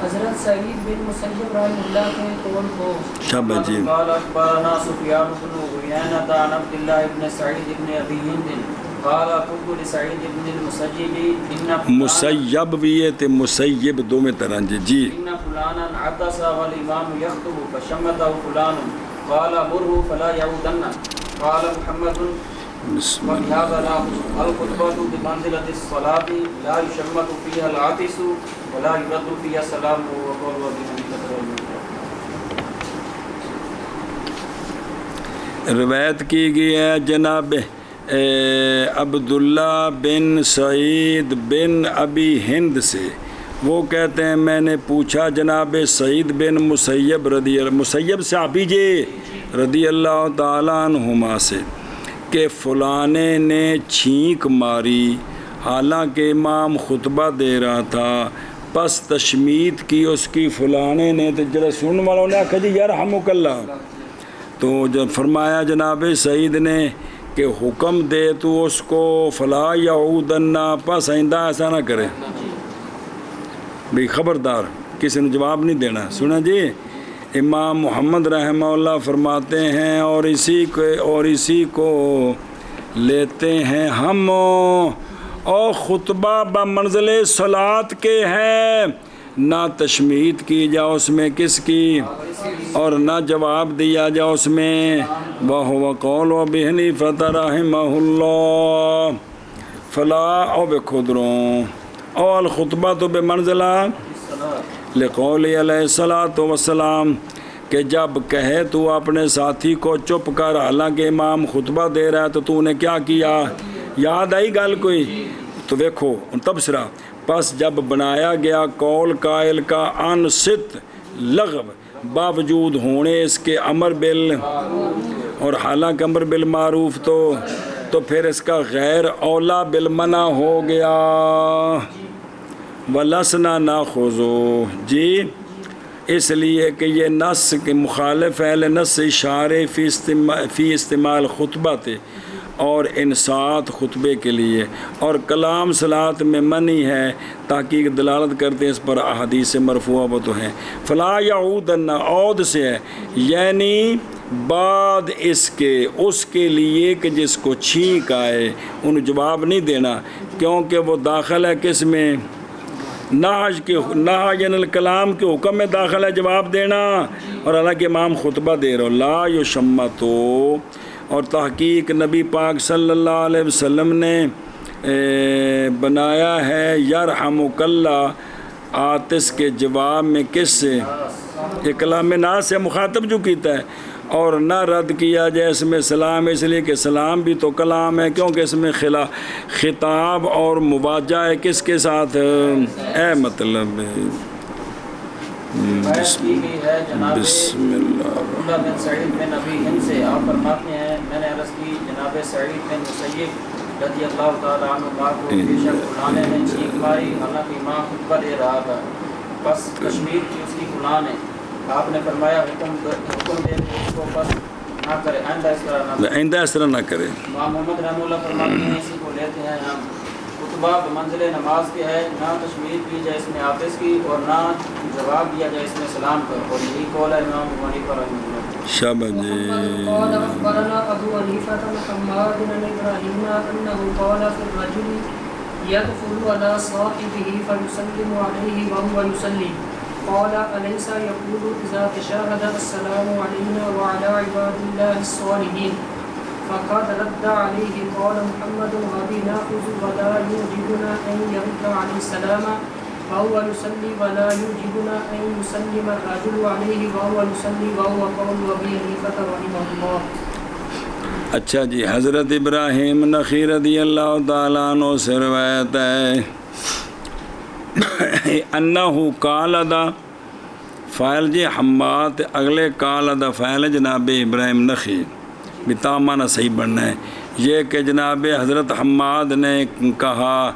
حضرت سعید بن مسیب رحمہ اللہ کے قول کو. شاباش جی. قال اخبرنا سفیان بن عیینہ عن عبد اللہ بن سعید بن ابی ہند قال قلت لسعید بن المسیب مسیب بھی ہے تے مسیب دو میں طرح جی. ان فلانا عطس والامام يخطب فشمته فلان قال مره فلا يعودن. قال محمد وبهذا الخطبة بمنزلة الصلاة لا يشمت فيها العاطس ولا يرد فيها السلام وقول أبي حنيفة. روایت کی گئی ہے جناب عبداللہ بن سعید بن ابی ہند سے، وہ کہتے ہیں میں نے پوچھا جناب سعید بن مسیب مسیب صحابی جی رضی اللہ تعالیٰ عنہما سے کہ فلانے نے چھینک ماری حالانکہ امام خطبہ دے رہا تھا، پس تشمیت کی اس کی فلانے نے، تو جرا سننے والوں نے کہا جی یرحمک اللہ، تو جب فرمایا جناب سعید نے کہ حکم دے تو اس کو فلا یعودن، پس آئندہ ایسا نہ کرے بھی، خبردار کسی نے جواب نہیں دینا. سنا جی. امام محمد رحمہ اللہ فرماتے ہیں اور اسی کو لیتے ہیں ہم، اور خطبہ بمنزل صلاۃ کے ہیں، نہ تشمیت کی جائے اس میں کس کی، اور نہ جواب دیا جائے اس میں، وَهُوَ قَوْلُ أَبِي حَنِيفَةَ رَحِمَهُ اللَّهُ فَلَا او بخدروں او الخطبۃ بمنزلہ لقول علیہ الصلاۃ والسلام کہ جب کہے تو اپنے ساتھی کو چپ کر حالانکہ امام خطبہ دے رہا ہے تو تو نے کیا کیا، یاد آئی گل کوئی؟ تو دیکھو تبصرہ، پس جب بنایا گیا قول قائل کا ان ست لغو باوجود ہونے اس کے امر بال اور حالانکہ امر بالمعروف تو پھر اس کا غیر اولا بالمنع ہو گیا، وَلَسْنَا نَأْخُذُ جی، اس لیے کہ یہ نص کے مخالف ہے لنص اشارے فی استعمال خطبہ تھے اور انصات خطبے کے لیے، اور کلام صلاۃ میں منی ہے، تحقیق دلالت کرتے ہیں اس پر احادیث مرفوعہ وہ تو ہیں۔ فلا یعودن عود سے ہے یعنی بعد اس کے لیے کہ جس کو چھینک آئے انہیں جواب نہیں دینا، کیونکہ وہ داخل ہے کس میں، نہج عن الکلام کے حکم میں داخل ہے جواب دینا، اور حالانکہ امام خطبہ دے رہا لا یشمتو، اور تحقیق نبی پاک صلی اللہ علیہ وسلم نے بنایا ہے یرحمک اللہ آتش کے جواب میں کس سے، یہ کلام ناس سے مخاطب جو کیتا ہے، اور نہ رد کیا جائے اس میں سلام، اس لیے کہ سلام بھی تو کلام ہے، کیونکہ اس میں خطاب اور مواجہ ہے کس کے ساتھ، اے مطلب بسم اللہ عبداللہ بن سعید بن ابی ہند سے آپ فرماتے ہیں میں نے عرض کی جناب سعید بن مسیب رضی اللہ تعالیٰ عنہ کو بے شک فلانے نے چھینک ماری حالانکہ امام خطبہ دے رہا تھا، بس کشمیر کی اس کی فلاں نے، آپ نے فرمایا حکم دے کہ اس کو بس نہ کرے، آئندہ اس طرح نہ کرے۔ امام محمد رحمہ اللہ فرماتے ہیں اسی کو لیتے ہیں ہم خطبہ بمنزل نماز کے ہے، نہ تشمیت کی جائے اس میں آفس کی اور نہ جواب دیا جائے اس میں سلام کا، اور یہی قول ہے امام ابو حنیفہ رحمہ اللہ۔ شاباش جی۔ قال اخبرنا ابو حنیفہ محمد بن ابراہیم انه قال في الرجل يدخل على صاحبه فيسلم عليه وهو يصلي قال أليس يقول إذا تشهد السلام علينا وعلى عباد الله الصالحين، فقد رد عليه قال محمد وبه نأخذ ولا يوجبنا أن يرد عليه السلام وهو يصلي ولا يوجبنا أن يسلم الرجل عليه وهو يصلي وهو قول أبي حنيفة رحمه الله۔ اچھا جی، حضرت ابراہیم نخعی رضی اللہ تعالیٰ عنہ سے روایت ہے انہو قال ادا فائل جی حماد، اگلے قال ادا فائل جناب ابراہیم نخعی، بتامانہ صحیح بننا ہے یہ کہ جناب حضرت حماد نے کہا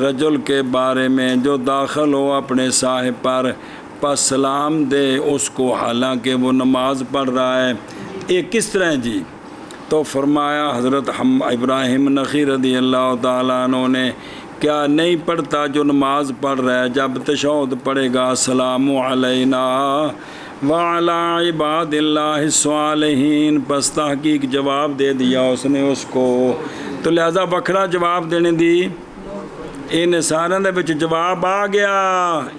رجل کے بارے میں جو داخل ہو اپنے صاحب پر پس سلام دے اس کو حالانکہ وہ نماز پڑھ رہا ہے، یہ کس طرح جی؟ تو فرمایا حضرت ابراہیم نخعی رضی اللہ تعالیٰ عنہ نے کیا نہیں پڑھتا جو نماز پڑھ رہا ہے جب تشہد پڑھے گا السلام علینا وعلی عباد اللہ الصالحین، پس تحقیق جواب دے دیا اس نے اس کو، تو لہذا بکھرا جواب دینے دی ان سارے دے وچ جواب آ گیا،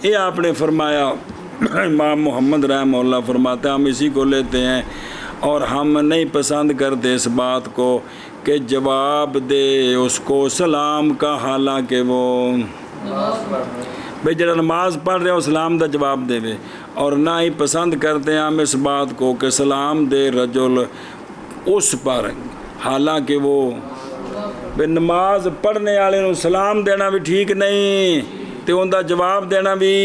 یہ آپ نے فرمایا۔ امام محمد رحمہ اللہ فرماتے ہیں ہم اسی کو لیتے ہیں اور ہم نہیں پسند کرتے اس بات کو کہ جواب دے اس کو سلام کا، حالانکہ وہ بھئی جڑا نماز پڑھ رہے ہو سلام دا جواب دے، اور نہ ہی پسند کرتے ہیں ہم اس بات کو کہ سلام دے رجل اس پر حالانکہ وہ بے نماز پڑھنے والے نو سلام دینا بھی ٹھیک نہیں تے ان دا جواب دینا بھی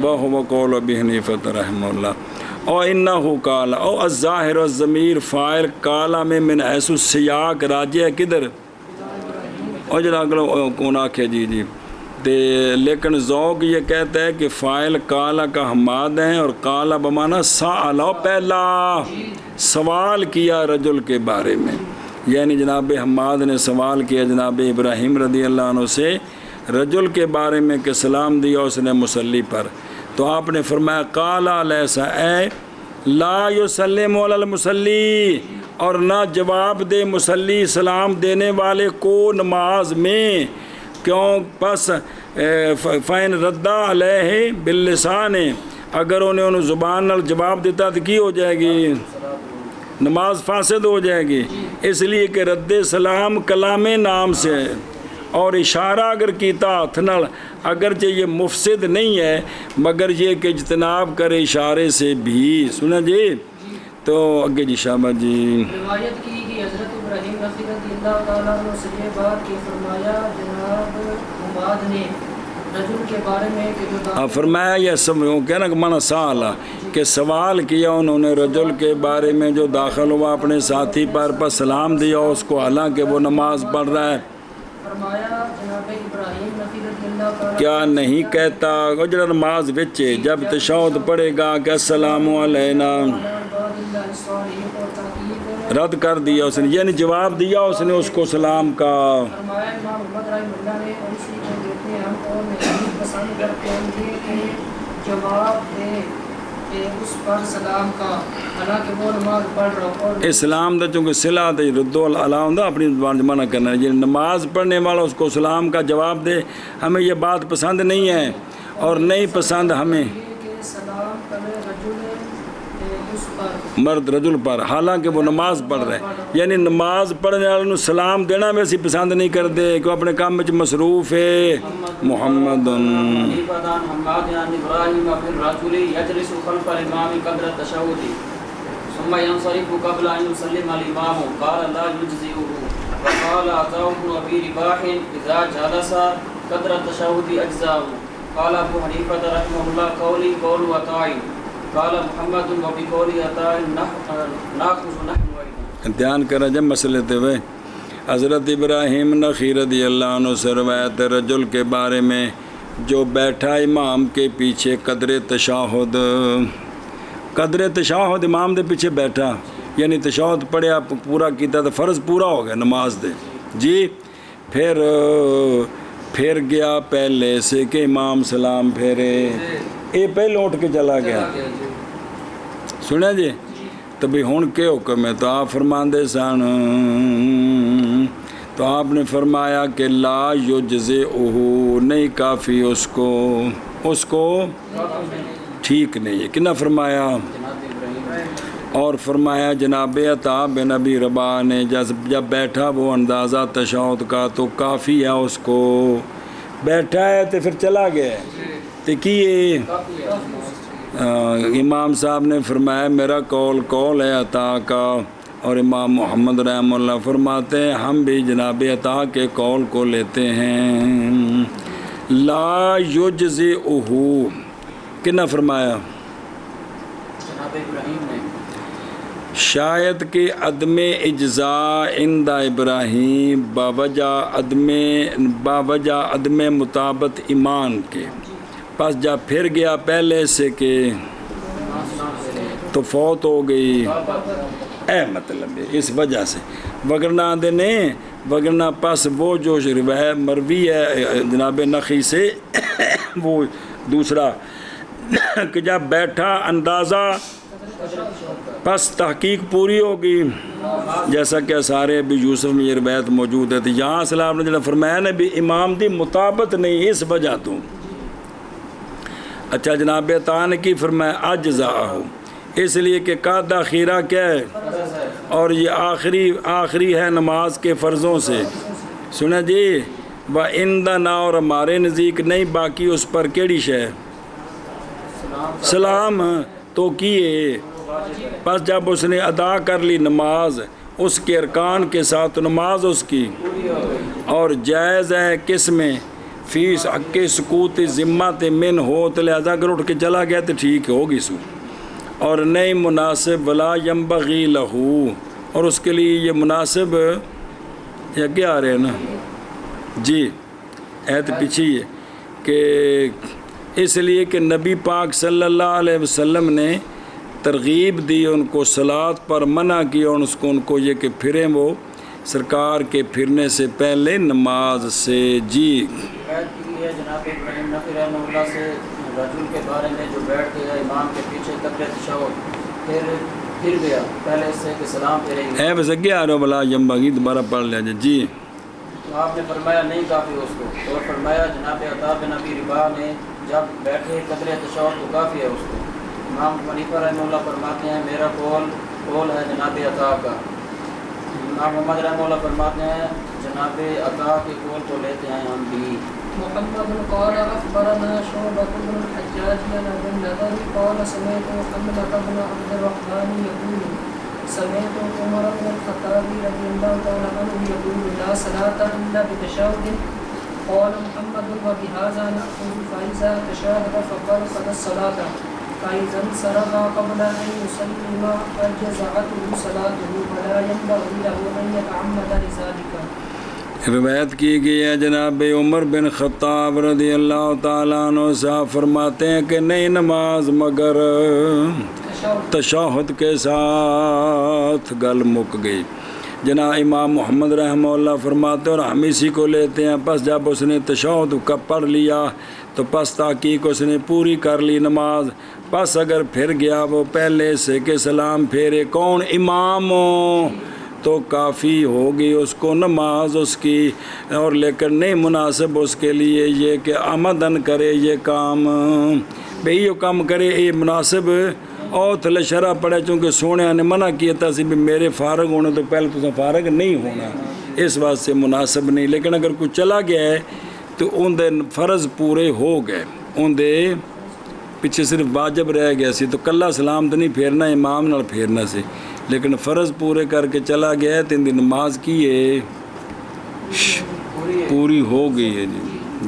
وَهُوَ قَوْلُ أَبِي حَنِيفَةَ رحمہ اللہ۔ اور انہو قال او الظاہر والضمیر فاعل قال میں من حیث السیاق راجع ہے کدھر، اور جڑا اگلا کون آکھے جی لیکن ذوق یہ کہتا ہے کہ فاعل قال کا حماد ہیں اور قال بمعنی سأل، پہلا سوال کیا رجل کے بارے میں، یعنی جناب حماد نے سوال کیا جناب ابراہیم رضی اللہ عنہ سے رجل کے بارے میں کہ سلام دیا اس نے مصلی پر، تو آپ نے فرمایا قال لیس اے لا یسلم علی المصلی، اور نہ جواب دے مصلی سلام دینے والے کو نماز میں، کیوں پس فین ردا علیہ باللسان، اگر انہیں زبان نال جواب دیتا تو کی ہو جائے گی؟ نماز فاسد ہو جائے گی، اس لیے کہ رد سلام کلام نام سے ہے، اور اشارہ اگر کیتا ہاتھ نال اگرچہ یہ مفسد نہیں ہے مگر یہ کہ اجتناب کرے اشارے سے بھی۔ سنا جی تو اگے جی شابہ جی۔ روایت کی کہ حضرت ابراہیم رضی اللہ تعالیٰ عنہ سے یہ بات کہ فرمایا جناب حماد نے رجل کے بارے میں کہ جو فرمایا یہ سب کہنا کہ مانا سالا کہ سوال کیا انہوں نے رجل کے بارے میں جو داخل ہوا اپنے ساتھی پر سلام دیا اس کو حالانکہ وہ نماز پڑھ رہا ہے، فرمایا جناب ابراہیم رضی اللہ تعالیٰ کیا نہیں کہتا وہ جڑا نماز وچے جب تشہد پڑھے گا کہ السلام علینا، رد کر دیا اس نے، یعنی جواب دیا اس نے اس کو سلام کا۔ فرمایا امام محمد رحمہ اللہ نے اور اسی کو دیکھتے ہیں ہم اور نہیں پسند کرتے ہیں یہ کہ جواب دے کہ اس پر سلام کا، حالانکہ وہ نماز پڑھ رہا اور اسلام دا چونکہ صلہ تے رد العلا ہوندا اپنی زبان سے منع کرنا، یہ نماز پڑھنے والا اس کو سلام کا جواب دے، ہمیں یہ بات پسند نہیں ہے، اور نہیں پسند ہمیں کہ سلام کرے رجل اس پر مرد رجل پر حالانکہ وہ نماز پڑھ رہے، یعنی نماز پڑھنے والے نو سلام دینا بھی اسی پسند نہیں کرتے کہ وہ اپنے کام میں مصروف ہے۔ محمد حنیفۃ عن حماد عن ابراہیم فی الرجل یجلس خلف الامام قدر التشہد ثم ينصرف قبل ان يسلم الامام قال لا يجزئه وقال عطاء بن ابي رباح اذا جلس قدر التشہد اجزاءه قال ابو حنیفۃ رحمہ اللہ قولی قول عطاء قال محمد وبقول عطاء ناخذ نحن ايضا۔ دھیان کرا جب مسئلے تے ہوئے حضرت ابراہیم نخعی رضی اللہ عنہ سے روایت رجل کے بارے میں جو بیٹھا امام کے پیچھے قدر تشہد، قدر تشہد امام دے پیچھے بیٹھا، یعنی تشہد پڑھیا پورا کیتا تو فرض پورا ہو گیا نماز دے جی، پھر گیا پہلے سے کہ امام سلام پھیرے، اے پہلے اٹھ کے چلا گیا، سنیا جی تو بھی ہون کے حکم ہے، تو آپ فرماندے سن تو آپ نے فرمایا کہ لا یجزئہ، نہیں کافی اس کو ٹھیک نہیں ہے، کنا فرمایا؟ اور فرمایا جناب عطا بن ابی رباح نے جب بیٹھا وہ اندازہ تشہد کا تو کافی ہے اس کو، بیٹھا ہے تو پھر چلا گیا تو کیے امام صاحب نے فرمایا میرا قول ہے عطا کا، اور امام محمد رحمہ اللہ فرماتے ہیں ہم بھی جناب عطا کے قول کو لیتے ہیں۔ لا یجزئہ کنا فرمایا؟ جناب ابراہیم نے شاید کہ عدم اجزاء عند ابراہیم باوجہ عدم مطابت ایمان کے، پس جب پھر گیا پہلے سے کہ تو فوت ہو گئی، اے مطلب ہے اس وجہ سے، وگرنہ پس وہ جو روایت مروی ہے جناب نخعی سے وہ دوسرا کہ جب بیٹھا اندازہ پس تحقیق پوری ہوگی، جیسا کہ سارے ابھی یوسف میں یہ روایت موجود ہے، تو یہاں سلام نے جنہا فرمایا نے بھی امام دی مطابت نہیں اس وجہ تو۔ اچھا جناب عطا نے کی فرمایا اجزاءہ، اس لیے کہ قاعدہ خیرہ کیا ہے، اور یہ آخری ہے نماز کے فرضوں سے، سنا جی، وَعِنْدَنَا، اور ہمارے نزدیک نہیں باقی اس پر کیڑی شے سلام تو کیے، پس جب اس نے ادا کر لی نماز اس کے ارکان کے ساتھ نماز اس کی، اور جائز ہے کس میں فیس حق سکوت ذمت من ہو تو لہذا اگر اٹھ کے چلا گیا تو ٹھیک ہوگی سو، اور نہیں مناسب ولا ینبغی لہو، اور اس کے لیے یہ مناسب یا کیا آ رہے ہیں نا جی ایت پیچھے ہے کہ اس لیے کہ نبی پاک صلی اللہ علیہ وسلم نے ترغیب دی ان کو صلات پر منع کی، اور اس کو ان کو یہ کہ پھریں وہ سرکار کے پھرنے سے پہلے نماز سے جی۔ روایت کی ہے جناب ابراہیم نخعی رحمہ اللہ سے رجل کے بارے میں جو بیٹھ گیا امام کے پیچھے قدر تشہد پھر گیا پہلے سے کہ سلام پھیرے گا، اے بس اگے آ رہا ہو بلا ینبغی دوبارہ پڑھ لیا جی۔ تو آپ نے فرمایا نہیں کافی اس کو، اور فرمایا جناب عطا بن ابی رباح نے جب بیٹھے قدر تشہد تو کافی ہے اس کو۔ امام حنیفہ رحمہ اللہ فرماتے ہیں میرا قول ہے جناب عطا کا۔ امام محمد رحمہ اللہ فرماتے ہیں جناب عطا کے قول کو لیتے ہیں ہم بھی۔ محمد قال اخبرنا شعبة بن الحجاج عن ابي النضر قال سمعت محمد بن عبد الرحمن يقول سمعت عمر بن الخطاب رضي الله تعالى عنه يقول لا صلاة الا بتشهد قال محمد وبهذا نأخذ فإذا تشهد فقد قضى الصلاة فإذا انصرف قبل أن يسلم أجزأته صلاته ولا ينبغي له أن يتعمد لذلك۔ روایت کی گئی ہے جناب عمر بن خطاب رضی اللہ تعالیٰ عنہ صاحب فرماتے ہیں کہ نہیں نماز مگر تشہد کے ساتھ گل مک گئی۔ جناب امام محمد رحمہ اللہ فرماتے ہیں اور ہم اسی کو لیتے ہیں، پس جب اس نے تشہد کا پڑھ لیا تو پس تحقیق اس نے پوری کر لی نماز، پس اگر پھر گیا وہ پہلے سے کہ سلام پھیرے کون امام ہو تو کافی ہوگی اس کو نماز اس کی، اور لیکن نہیں مناسب اس کے لیے یہ کہ آمدن کرے یہ کام، بھئی یہ کام کرے یہ مناسب اور تھلے شرح پڑے، چونکہ سونے نے منع کیا تھا سی بھی میرے فارغ ہونے تو پہلے تو فارغ نہیں ہونا، اس واسطے مناسب نہیں۔ لیکن اگر کوئی چلا گیا ہے تو ان دے فرض پورے ہو گئے، ان دے پیچھے صرف واجب رہ گیا سی تو کلا سلام تو نہیں پھیرنا، امام نال پھیرنا سی، لیکن فرض پورے کر کے چلا گیا ہے تو ان دی نماز کی ہے پوری ہو گئی ہے۔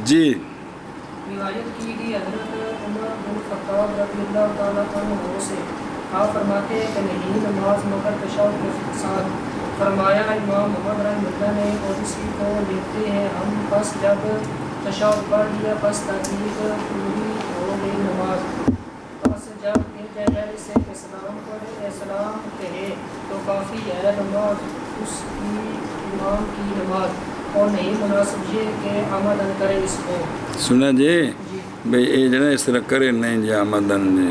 جی روایت کی گئی حضرت عمر بن خطاب رضی اللہ تعالیٰ عنہ سے، آپ فرماتے ہیں کہ نہیں نماز مگر تشہد کے ساتھ۔ فرمایا امام محمد رحمہ اللہ نے اور اسی کو لیتے ہیں ہم، پس جب تشہد پڑھ لیا پس تحقیق پوری ہو گئی نماز، پس جب ایک جگہ سے کہ سلام پڑھے سلام کہے تو کافی ہے نماز اس کی امام کی نماز، اور نہیں مناسب یہ کہ آمدن کرے اس کو۔ سنا جی بھئی یہ جنا اس طرح کرے نہیں جی آمدن جی